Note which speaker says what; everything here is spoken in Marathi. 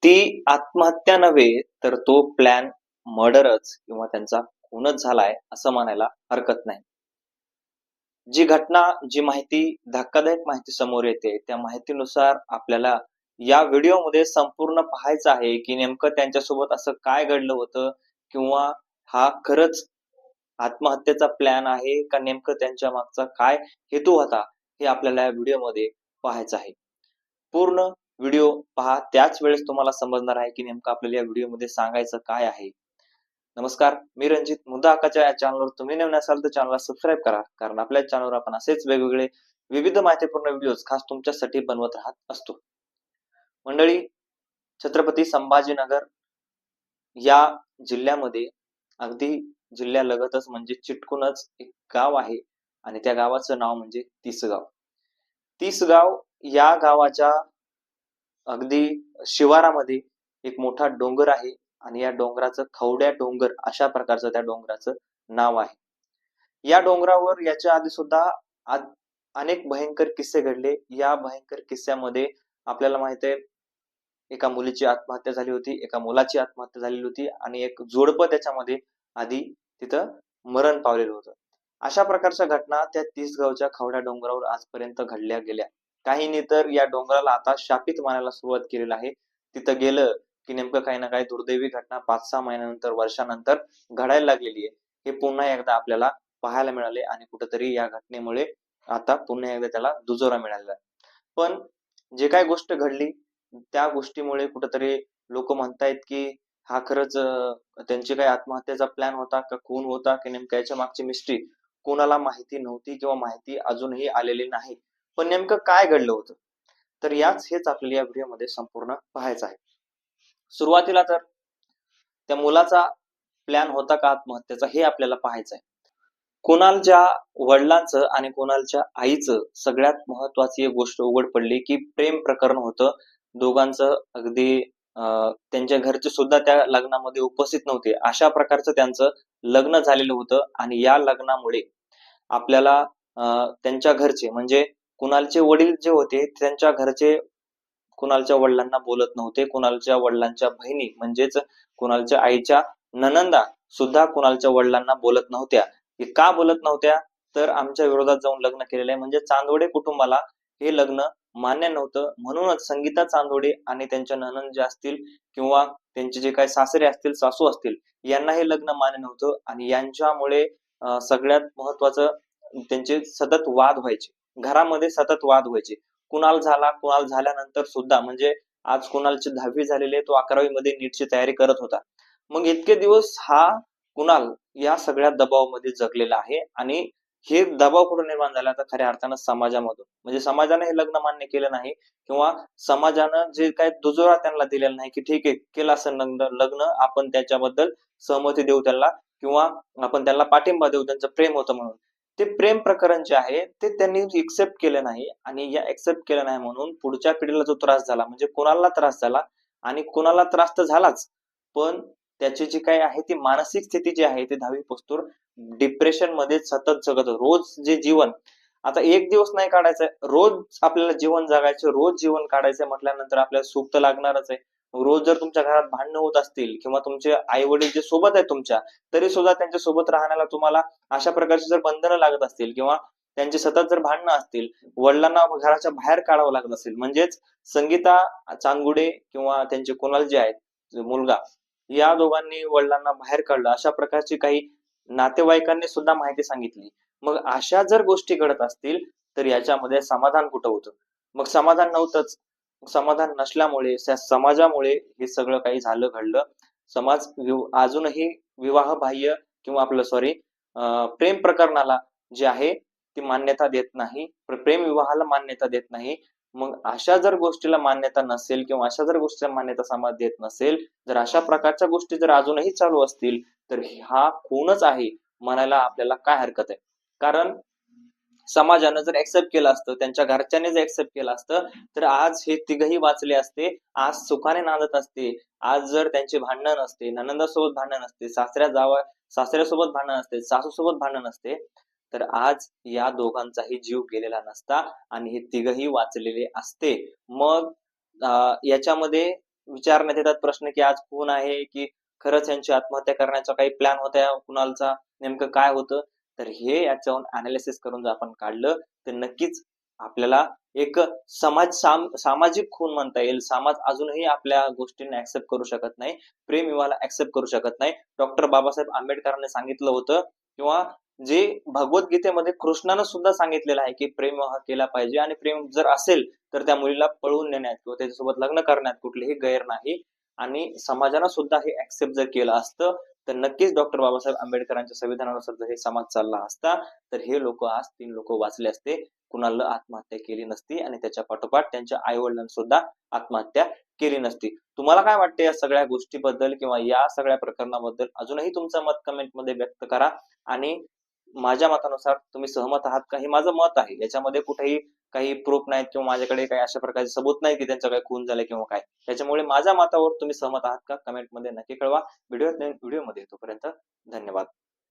Speaker 1: ती आत्महत्या नव्हे, तर तो प्लॅन मर्डरच किंवा त्यांचा खूनच झालाय असं म्हणायला हरकत नाही. जी घटना, जी माहिती, धक्कादायक माहिती समोर येते, त्या माहितीनुसार आपल्याला या व्हिडिओमध्ये संपूर्ण पाहायचं आहे, की नेमकं त्यांच्यासोबत असं काय घडलं होतं किंवा हा खरंच आत्महत्येचा प्लॅन आहे का नेमकं त्यांच्या मागचा काय हेतू होता, हे आपल्याला या व्हिडिओमध्ये पाहायचं आहे. पूर्ण व्हिडिओ पहा, त्याच वेळेस तुम्हाला समजणार आहे, की नेमकं आपल्याला या व्हिडिओमध्ये सांगायचं काय आहे. नमस्कार, मी रणजित. मुद्दा हक्काच्या या चॅनलवर तुम्ही नवीन असाल तर चॅनलला सबस्क्राईब करा, कारण आपल्या चॅनलवर आपण असेच वेगवेगळे विविध माहितीपूर्ण व्हिडिओज खास तुमच्यासाठी बनवत राहत असतो. मंडळी, छत्रपती संभाजीनगर या जिल्ह्यामध्ये अगदी जिल्ह्यालगतच म्हणजे चिटकूनच एक गाव आहे आणि त्या गावाचं नाव म्हणजे तिसगाव. तिसगाव या गावाच्या अगदी शिवारामध्ये एक मोठा डोंगर आहे आणि या डोंगराचं खवड्या डोंगर अशा प्रकारचं त्या डोंगराचं नाव आहे. या डोंगरावर याच्या आधी सुद्धा अनेक भयंकर किस्से घडले. या भयंकर किस्स्यामध्ये आपल्याला माहित आहे, एका मुलीची आत्महत्या झाली होती, एका मुलाची आत्महत्या झालेली होती आणि एक जोडपं त्याच्यामध्ये आधी तिथं मरण पावलेलं होतं. अशा प्रकारच्या घटना त्या तिसगावच्या खवड्या डोंगरावर आजपर्यंत घडल्या गेल्या. काहींनी तर या डोंगराला आता शापित मानायला सुरुवात केलेली आहे. तिथं गेलं की नेमकं काही ना काही दुर्दैवी घटना 5-6 महिन्यानंतर, वर्षानंतर घडायला लागलेली आहे. हे पुन्हा एकदा आपल्याला पाहायला मिळाले आणि कुठेतरी या घटनेमुळे आता पुन्हा एकदा त्याला दुजोरा मिळालेला आहे. पण जे काही गोष्ट घडली त्या गोष्टीमुळे कुठेतरी लोक म्हणतायत की हा खरंच त्यांची काही आत्महत्येचा प्लॅन होता का खून होता की नेमकं याच्या मागची मिस्ट्री कोणाला माहिती नव्हती किंवा माहिती अजूनही आलेली नाही. पण नेमकं काय घडलं होतं, तर हेच आपल्याला या व्हिडिओमध्ये संपूर्ण पाहायचं आहे. सुरुवातीला तर त्या मुलाचा प्लॅन होता का आत्महत्येचा हे आपल्याला पाहायचं आहे. कुणालच्या वडिलांचं आणि कुणालच्या आईचं सगळ्यात महत्वाची एक गोष्ट उघड पडली की प्रेम प्रकरण होतं दोघांचं. अगदी त्यांच्या घरचे सुद्धा त्या लग्नामध्ये उपस्थित नव्हते. अशा प्रकारचं त्यांचं लग्न झालेलं होतं आणि या लग्नामुळे आपल्याला त्यांच्या घरचे म्हणजे कुणालचे वडील जे होते त्यांच्या घरचे कुणालच्या वडिलांना बोलत नव्हते. कुणालच्या वडिलांच्या बहिणी म्हणजेच कुणालच्या आईच्या ननंदा सुद्धा कुणालच्या वडिलांना बोलत नव्हत्या. की का बोलत नव्हत्या, तर आमच्या विरोधात जाऊन लग्न केलेलं आहे म्हणजे चांदोडे कुटुंबाला हे लग्न मान्य नव्हतं. म्हणूनच संगीता चांदोडे आणि त्यांच्या नणंद जे असतील किंवा त्यांचे जे काही सासरे असतील, सासू असतील, यांना हे लग्न मान्य नव्हतं आणि यांच्यामुळे सगळ्यात महत्वाचं त्यांचे सतत वाद व्हायचे. घरामध्ये सतत वाद व्हायचे. कुणाल झाल्यानंतर सुद्धा म्हणजे आज कुणालची 10वी झालेली आहे, तो 11वी मध्ये नीटची तयारी करत होता. मग इतके दिवस हा कुणाल या सगळ्या दबावामध्ये जगलेला आहे आणि हे दबाव कुठून निर्माण झाला तर खऱ्या अर्थानं समाजामधून. म्हणजे समाजाने हे लग्न मान्य केलं नाही किंवा समाजानं जे काही दुजोरा त्यांना दिलेला नाही की ठीक आहे केलं असं लग्न आपण त्याच्याबद्दल सहमती देऊ त्यांना किंवा आपण त्यांना पाठिंबा देऊ, त्यांचं प्रेम होतं म्हणून. ते प्रेम प्रकरण जे आहे ते त्यांनी एक्सेप्ट केलं नाही आणि या एक्सेप्ट केलं नाही म्हणून पुढच्या पिढीला जो त्रास झाला म्हणजे कुणाला त्रास झाला आणि कुणाला त्रास तर झालाच, पण त्याची जी काही आहे ती मानसिक स्थिती जी आहे ती 10वी पोस्टवर डिप्रेशन मध्ये सतत जगत. रोज जे जीवन आता एक दिवस नाही काढायचंय, रोज आपल्याला जीवन जगायचं, रोज जीवन काढायचंय म्हटल्यानंतर आपल्याला सुख तर लागणारच आहे. रोज जर तुमच्या घरात भांडणं होत असतील किंवा तुमचे आई वडील जे सोबत आहेत तुमच्या, तरी सुद्धा त्यांच्या सोबत राहण्याला तुम्हाला अशा प्रकारची जर बंधनं लागत असतील किंवा त्यांचे सतत जर भांडणं असतील, वडिलांना घराच्या बाहेर काढावं लागत असेल, म्हणजेच संगीता चांगुडे किंवा त्यांचे कुणाल जे आहेत मुलगा, या दोघांनी वडिलांना बाहेर काढलं अशा प्रकारची काही नातेवाईकांनी सुद्धा माहिती सांगितली. मग अशा जर गोष्टी घडत असतील तर याच्यामध्ये समाधान कुठं होतं? मग समाधान नव्हतंच. समाधान नसल्यामुळे समाजामुळे हे सगळं काही झालं घडलं. समाज अजूनही विवाह बाह्य किंवा आपलं सॉरी प्रेम प्रकरणाला जे आहे ती मान्यता देत नाही, प्रेम विवाहाला मान्यता देत नाही. मग अशा जर गोष्टीला मान्यता नसेल किंवा अशा जर गोष्टीला मान्यता समाज देत नसेल, जर अशा प्रकारच्या गोष्टी जर अजूनही चालू असतील तर हा खूनच आहे म्हणायला आपल्याला काय हरकत आहे. कारण समाजानं जर एक्सेप्ट केलं असतं, त्यांच्या घरच्यांनी जर एक्सेप्ट केलं असतं तर आज हे तिघही वाचले असते, आज सुखाने नांदत असते. आज जर त्यांचे भांडण नसते, ननंदासोबत भांडण नसते, सासऱ्यासोबत भांडण नसते, सासूसोबत भांडण नसते, तर आज या दोघांचाही जीव गेलेला नसता आणि हे तिघही वाचलेले असते. मग याच्यामध्ये विचारण्यात येतात प्रश्न, की आज खून आहे, की खरंच यांची आत्महत्या करण्याचा काही प्लॅन होता कुणालचा, नेमकं काय होतं? तर हे याच्यावरून अॅनालिसिस करून जर आपण काढलं, तर नक्कीच आपल्याला एक सामाजिक खून म्हणता येईल. समाज अजूनही आपल्या गोष्टींना ॲक्सेप्ट करू शकत नाही. प्रेम विवाहाला ॲक्सेप्ट करू शकत नाही. डॉक्टर बाबासाहेब आंबेडकरांनी सांगितलं होतं किंवा जे भगवद्गीतेमध्ये कृष्णानं सुद्धा सांगितलेलं आहे, की प्रेम विवाह केला पाहिजे आणि प्रेम जर असेल, तर त्या मुलीला पळवून नेण्यात किंवा त्याच्यासोबत लग्न करण्यात कुठलीही गैर नाही. आणि समाजानं सुद्धा हे ॲक्सेप्ट जर केलं असतं, तर नक्कीच डॉक्टर बाबासाहेब आंबेडकरांच्या संविधानानुसार जर हे समाज चालला असता, तर हे लोकं आज 3 लोकं वाचले असते. कुणाला आत्महत्या केली नसती आणि त्याच्या पाठोपाठ त्यांच्या आई-वडिलांनी सुद्धा आत्महत्या केली नसती. तुम्हाला काय वाटते या सगळ्या गोष्टीबद्दल किंवा या सगळ्या प्रकरणाबद्दल? अजूनही तुमचं मत कमेंटमध्ये व्यक्त करा आणि माझ्या मतानुसार तुम्ही सहमत आहात का? हे माझं मत आहे. याच्यामध्ये कुठेही काही प्रूफ नाहीत किंवा माझ्याकडे काही अशा प्रकारचे सबूत नाही, की त्यांचा काही खून झालाय किंवा काय. त्याच्यामुळे माझ्या मतावर तुम्ही सहमत आहात का? कमेंटमध्ये नक्की कळवा. व्हिडिओमध्ये येतो. तोपर्यंत धन्यवाद.